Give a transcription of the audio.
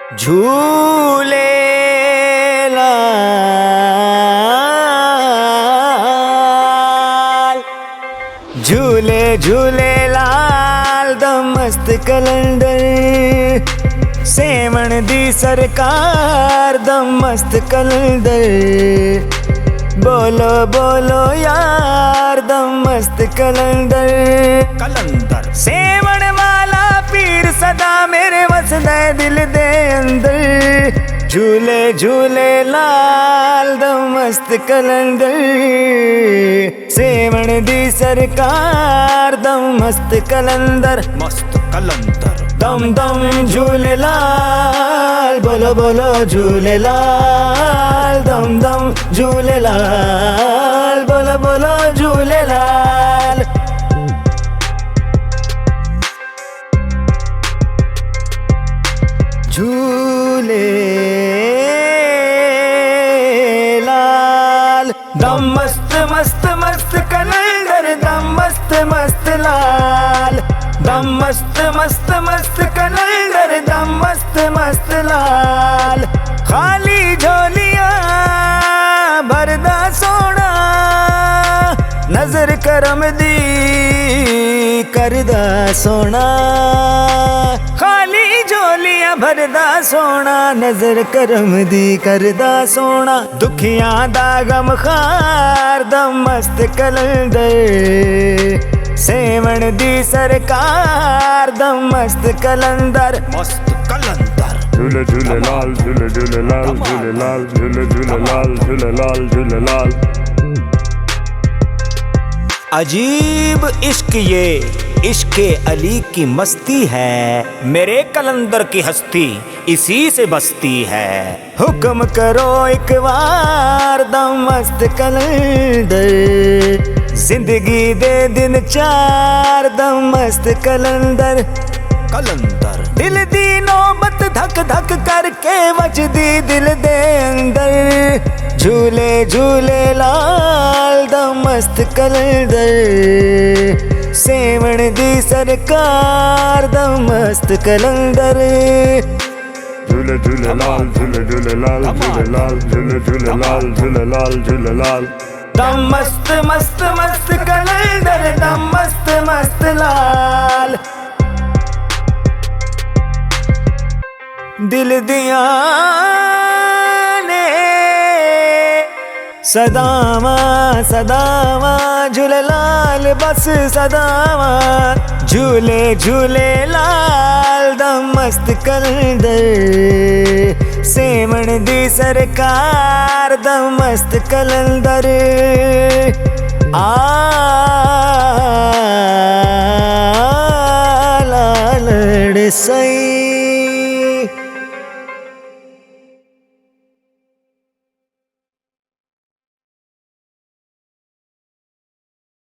झूले लाल, झूले झूले लाल दा मस्त कलंदर, सेवण दी सरकार दा मस्त कलंदर। बोलो बोलो यार दा मस्त कलंदर, कलंदर सेवण वाला पीर सदा मेरे वसदा दिल दे अंदर। झूले झूले लाल दा मस्त कलंदर, सेवण दी सरकार दा मस्त कलंदर, मस्त कलंदर। दम दम झूले लाल, बोलो बोलो झूले लाल, दम दम झूले लाल, बोलो बोलो झूले लाल। झूले लाल दम मस्त मस्त मस्त कलंदर, दम मस्त मस्त लाल, दम मस्त मस्त मस्त कलंदर, दम मस्त मस्त लाल। खाली झोलियां भरदा सोना, नजर करम दी करदा सोना। खाली झोलियां भरदा सोना, नजर करम दी करदा सोना। दुखियां दा गम खार दा मस्त कलंदर, सेवण दी सरकार दा मस्त कलंदर, मस्त कलंदर। झूले झूले लाल, झूले झूले लाल, झूले लाल, झूले झूले लाल, झूले लाल, झूले लाल। अजीब इश्क ये इश्क अली की मस्ती है, मेरे कलंदर की हस्ती इसी से बसती है। हुक्म करो एक बार दा मस्त कलंदर, जिंदगी दे दिन चार दा मस्त कलंदर, कलंदर। दिल दी नौबत धक धक करके वजदी दिल दे अंदर। झूले झूले लाल दा मस्त कलंदर, सेवण दी सरकार दा मस्त कलंदर। झूले झूले लाल, झूले झूले लाल, झूले लाल, झूले झूले लाल, झूले लाल, झूले लाल। दम मस्त मस्त मस्त कलंदर, दम मस्त मस्त लाल। दिल दिया ने सदावा सदावा, झूले लाल बस सदावा। झूले झूले लाल दा मस्त कलंदर, सेवण दी सरकार दा मस्त कलंदर। लालड़ सई